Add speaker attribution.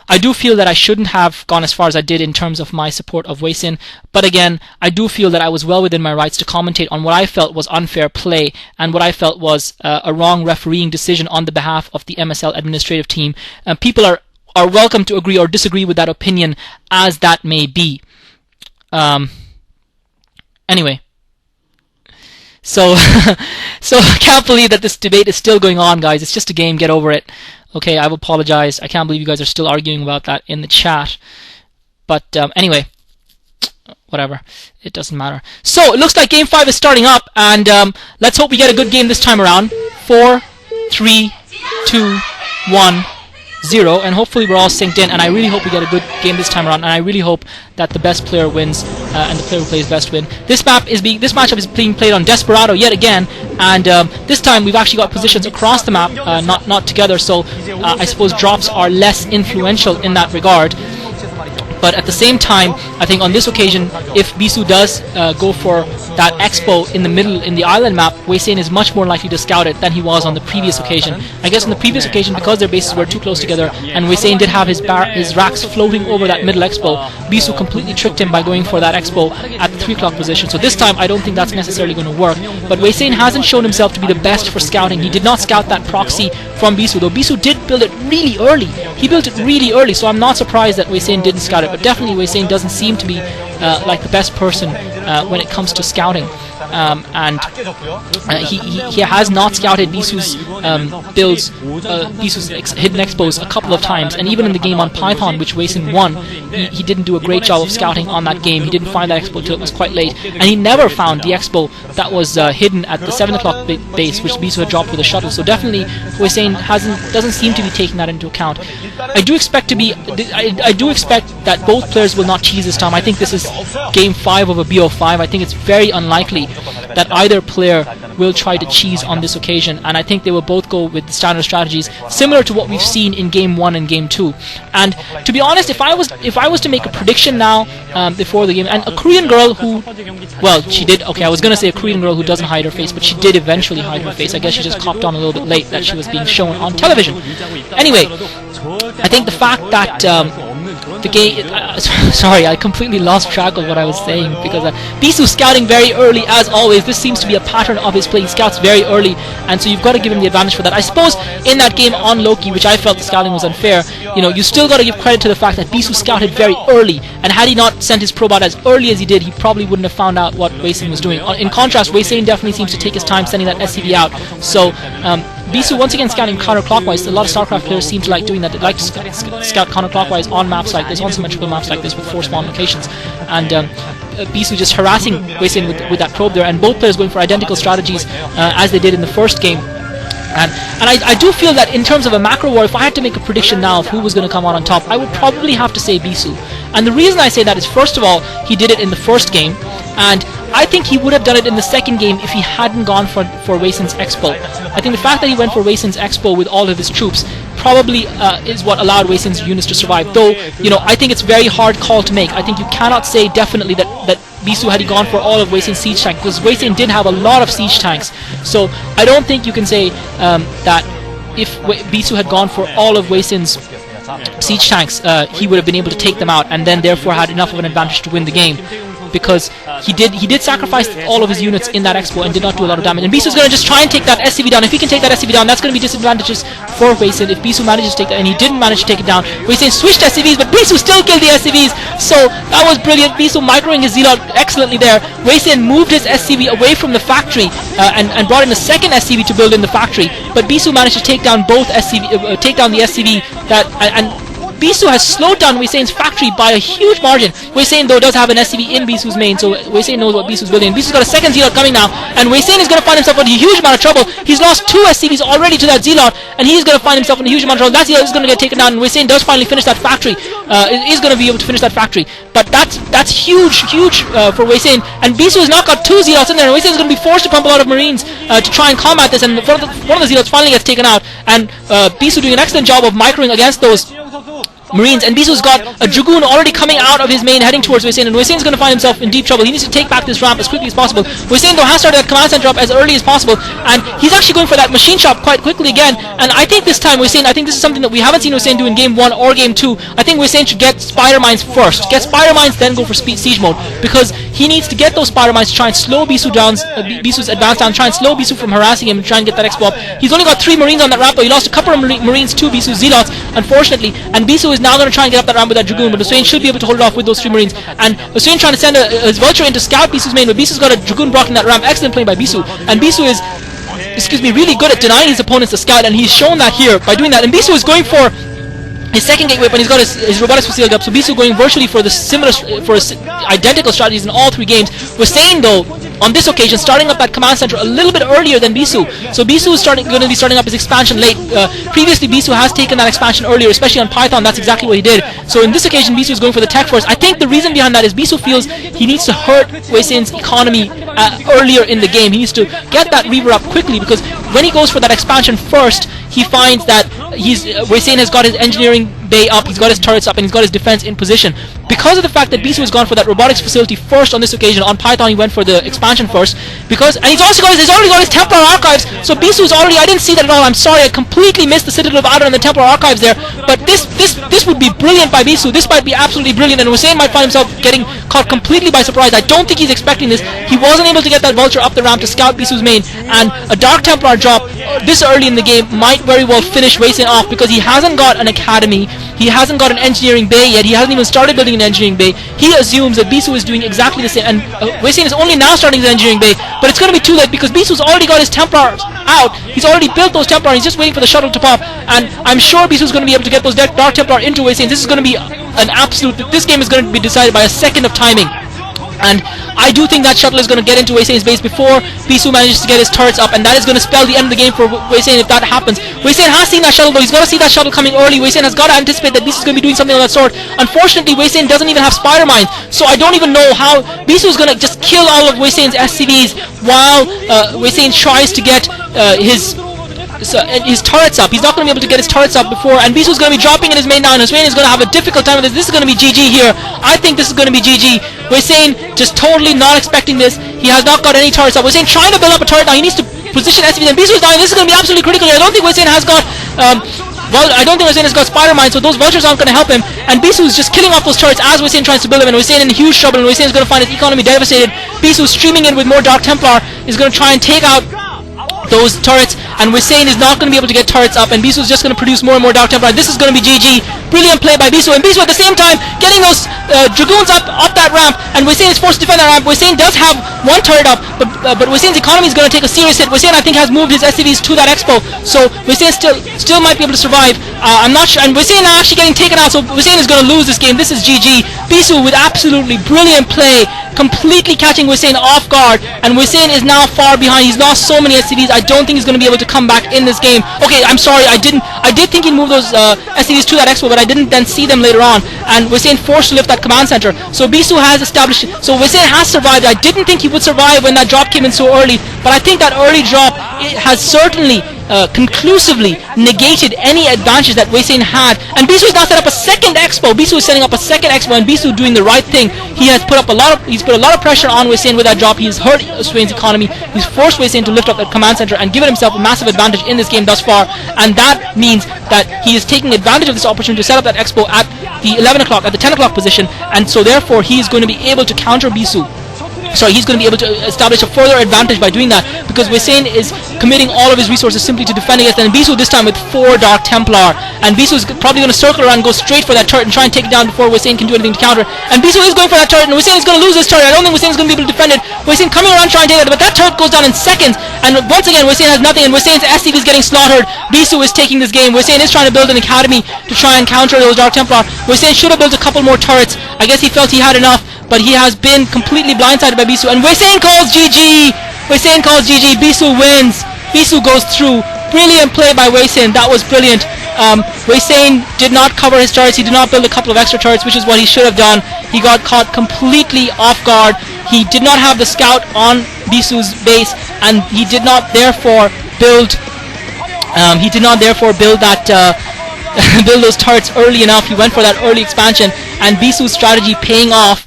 Speaker 1: I do feel that I shouldn't have gone as far as I did in terms of my support of Hwasin, but again, I do feel that I was well within my rights to commentate on what I felt was unfair play and what I felt was a wrong refereeing decision on the behalf of the MSL administrative team. People are welcome to agree or disagree with that opinion as that may be. Anyway. So I can't believe that this debate is still going on, guys. It's just a game. Get over it. Okay, I apologize. I can't believe you guys are still arguing about that in the chat. But anyway, whatever. It doesn't matter. So it looks like Game 5 is starting up, and let's hope we get a good game this time around. 4, 3, 2, 1, 0, and hopefully we're all synced in, and I really hope we get a good game this time around, and I really hope that the best player wins and the player who plays best win. This matchup is being played on Desperado yet again, and this time we've actually got positions across the map, not together, so I suppose drops are less influential in that regard. But at the same time, I think on this occasion, if Bisu does go for that expo in the middle in the island map, Hwasin is much more likely to scout it than he was on the previous occasion. I guess on the previous occasion, because their bases were too close together and Hwasin did have his racks floating over that middle expo, Bisu completely tricked him by going for that expo at the 3 o'clock position. So this time, I don't think that's necessarily going to work. But Hwasin hasn't shown himself to be the best for scouting. He did not scout that proxy from Bisu, though Bisu did build it really early. He built it really early, so I'm not surprised that Hwasin didn't scout it. But definitely Hwasin doesn't seem to be like the best person when it comes to scouting. And he has not scouted Bisu's builds, Bisu's hidden expos a couple of times, and even in the game on Python, which Hwasin won, he didn't do a great job of scouting on that game. He didn't find that expo until it was quite late, and he never found the expo that was hidden at the 7 o'clock base, which Bisu had dropped with a shuttle. So definitely Hwasin doesn't seem to be taking that into account. I do expect that both players will not cheese this time. I think this is Game 5 of a BO5. I think it's very unlikely that either player will try to cheese on this occasion, and I think they will both go with the standard strategies similar to what we've seen in Game 1 and Game 2. And to be honest, if I was to make a prediction now before the game, and a Korean girl who, well, she did, okay, I was going to say a Korean girl who doesn't hide her face, but she did eventually hide her face. I guess she just copped on a little bit late that she was being shown on television. Anyway, I think the fact that the game, sorry, I completely lost track of what I was saying, because Bisu scouting very early as always. This seems to be a pattern of his play. He scouts very early, and so you've got to give him the advantage for that. I suppose in that game on Loki, which I felt the scouting was unfair, you still got to give credit to the fact that Bisu scouted very early, and had he not sent his probot as early as he did, he probably wouldn't have found out what Hwasin was doing. In contrast, Hwasin definitely seems to take his time sending that SCV out. So Bisu once again scouting counterclockwise. A lot of Starcraft players seem to like doing that. They like to scout counterclockwise on maps like this, on symmetrical maps like this with 4 spawn locations. And Bisu just harassing Hwasin with that probe there, and both players going for identical strategies as they did in the first game. And I do feel that in terms of a macro war, if I had to make a prediction now of who was going to come out on top, I would probably have to say Bisu. And the reason I say that is, first of all, he did it in the first game, and I think he would have done it in the second game if he hadn't gone for Hwasin's Expo. I think the fact that he went for Hwasin's Expo with all of his troops probably is what allowed Hwasin's units to survive. Though, I think it's a very hard call to make. I think you cannot say definitely that Bisu had he gone for all of Hwasin's siege tanks, because Hwasin did have a lot of siege tanks. So I don't think you can say that if Bisu had gone for all of Hwasin's siege tanks, he would have been able to take them out, and then therefore had enough of an advantage to win the game. Because he did sacrifice all of his units in that expo and did not do a lot of damage. And Bisu's going to just try and take that SCV down. If he can take that SCV down, that's going to be disadvantageous for Hwasin. If Bisu manages to take that, and he didn't manage to take it down, Hwasin switched SCVs, but Bisu still killed the SCVs. So that was brilliant. Bisu microing his Zealot excellently there. Hwasin moved his SCV away from the factory and brought in a second SCV to build in the factory. But Bisu managed to take down both SCV, take down the SCV and Bisu has slowed down Hwasin's factory by a huge margin. Hwasin, though, does have an SCV in Bisu's main, so Hwasin knows what Bisu's building. Bisu's got a second Zealot coming now, and Hwasin is going to find himself in a huge amount of trouble. He's lost 2 SCVs already to that Zealot, and he's going to find himself in a huge amount of trouble. That Zealot is going to get taken down, and Hwasin does finally finish that factory. Is going to be able to finish that factory. But that's huge for Hwasin, and Bisu has not got 2 Zealots in there, and Hwasin is going to be forced to pump a lot of Marines to try and combat this, and one of the Zealots finally gets taken out, and Bisu doing an excellent job of microing against those Marines, and Bisu's got a Dragoon already coming out of his main heading towards Hwasin, and Hwasin's going to find himself in deep trouble. He needs to take back this ramp as quickly as possible. Hwasin though has started that command center up as early as possible, and he's actually going for that machine shop quite quickly again, and I think this time Hwasin, I think this is something that we haven't seen Hwasin do in game 1 or game 2. I think Hwasin should get spider mines first, get spider mines, then go for siege mode, because he needs to get those spider mines to try and slow Bisu down, Bisu's advance down, try and slow Bisu from harassing him and try and get that expo up. He's only got 3 Marines on that ramp, though. He lost a couple of Marines to Bisu's Zealots, unfortunately, and Bisu is now going to try and get up that ramp with that Dragoon, but Hwasin should be able to hold it off with those 3 Marines, and Hwasin trying to send his Vulture in to scout Bisu's main, but Bisu's got a Dragoon blocking that ramp. Excellent play by Bisu, and Bisu is, really good at denying his opponents the scout, and he's shown that here by doing that, and Bisu is going for his second gate whip, and he's got his robotics facility up, so Bisu going virtually for the identical strategies in all 3 games. Hwasin though, on this occasion, starting up that command center a little bit earlier than Bisu. So Bisu is going to be starting up his expansion late. Previously, Bisu has taken that expansion earlier, especially on Python. That's exactly what he did. So in this occasion, Bisu is going for the tech first. I think the reason behind that is Bisu feels he needs to hurt Hwasin's economy earlier in the game. He needs to get that Reaver up quickly, because when he goes for that expansion first, he finds that Hwasin has got his engineering bay up, he's got his turrets up, and he's got his defense in position. Because of the fact that Bisu has gone for that robotics facility first on this occasion, on Python he went for the expansion first, and he's already got his Templar archives, so Bisu is already, I didn't see that at all, I'm sorry, I completely missed the Citadel of Adon and the Templar archives there, but this would be brilliant by Bisu. This might be absolutely brilliant, and Hwasin might find himself getting caught completely by surprise. I don't think he's expecting this. He wasn't able to get that Vulture up the ramp to scout Bisu's main, and a Dark Templar drop this early in the game might very well finish Hwasin off, because he hasn't got an academy, he hasn't got an engineering bay yet, he hasn't even started building an engineering bay. He assumes that Bisu is doing exactly the same, and Hwasin is only now starting his engineering bay, but it's going to be too late, because Bisu's already got his Templars out, he's already built those Templars, he's just waiting for the shuttle to pop, and I'm sure Bisu's going to be able to get those Dark Templar into Hwasin. This is going to be an absolute, this game is going to be decided by a second of timing. And I do think that shuttle is going to get into Hwasin's base before Bisu manages to get his turrets up, and that is going to spell the end of the game for Hwasin if that happens. Hwasin has seen that shuttle though, he's got to see that shuttle coming early. Hwasin has got to anticipate that Bisu is going to be doing something of that sort. Unfortunately, Hwasin doesn't even have spider mines, so I don't even know how Bisu is going to just kill all of Hwasin's SCVs while Hwasin tries to get his turrets up. He's not going to be able to get his turrets up before, and Bisu is going to be dropping in his main down. Hwasin is going to have a difficult time with this. This is going to be GG here. I think this is going to be GG. Hwasin just totally not expecting this. He has not got any turrets up. Hwasin trying to build up a turret now. He needs to position SCVs, and Bisu is dying. This is going to be absolutely critical here. I don't think Hwasin has got spider mines, so those vultures aren't going to help him, and Bisu is just killing off those turrets as Hwasin tries to build them, and Hwasin in huge trouble, and Hwasin is going to find his economy devastated. Bisu streaming in with more Dark Templar is going to try and take out those turrets, and Hwasin is not going to be able to get turrets up, and Bisu is just going to produce more and more Dark Templar. This is going to be GG. Brilliant play by Bisu, and Bisu at the same time getting those Dragoons up that ramp, and Hwasin is forced to defend that ramp. Hwasin does have one turret up, but Hwasin's economy is going to take a serious hit. Hwasin, I think, has moved his SCVs to that expo, so Hwasin still might be able to survive. I'm not sure, and Hwasin now actually getting taken out, so Hwasin is going to lose this game. This is GG. Bisu with absolutely brilliant play, completely catching Hwasin off guard, and Hwasin is now far behind. He's lost so many SCVs. I don't think he's going to be able to come back in this game. Okay, I'm sorry, I did think he'd move those SCVs to that expo, but I didn't then see them later on, and Hwasin forced to lift that command center. So Bisu has established, so Hwasin has survived. I didn't think he would survive when that drop came in so early, but I think that early drop, it has certainly conclusively negated any advantage that Hwasin had, and Bisu has now set up a second expo. Bisu is setting up a second expo, and Bisu doing the right thing. He's put a lot of pressure on Hwasin with that drop. He's hurt Hwasin's economy. He's forced Hwasin to lift up that command center and given himself a massive advantage in this game thus far, and that means that he is taking advantage of this opportunity to set up that expo at the 11 o'clock, at the 10 o'clock position, and so therefore he is going to be able to counter Bisu. Sorry, he's going to be able to establish a further advantage by doing that, because Hwasin is committing all of his resources simply to defend against, and Bisu this time with 4 Dark Templar, and Bisu is probably going to circle around and go straight for that turret and try and take it down before Hwasin can do anything to counter, and Bisu is going for that turret, and Hwasin is going to lose this turret. I don't think Hwasin is going to be able to defend it. Hwasin coming around trying to take it, but that turret goes down in seconds, and once again Hwasin has nothing, and Hwasin's SCV is getting slaughtered. Bisu is taking this game. Hwasin is trying to build an academy to try and counter those Dark Templar. Hwasin should have built a couple more turrets. I guess he felt he had enough, but he has been completely blindsided by Bisu, and Hwasin calls GG. Hwasin calls GG. Bisu wins. Bisu goes through. Brilliant play by Hwasin. That was brilliant. Hwasin did not cover his turrets. He did not build a couple of extra turrets, which is what he should have done. He got caught completely off guard. He did not have the scout on Bisu's base, and he did not therefore build that build those turrets early enough. He went for that early expansion, and Bisu's strategy paying off.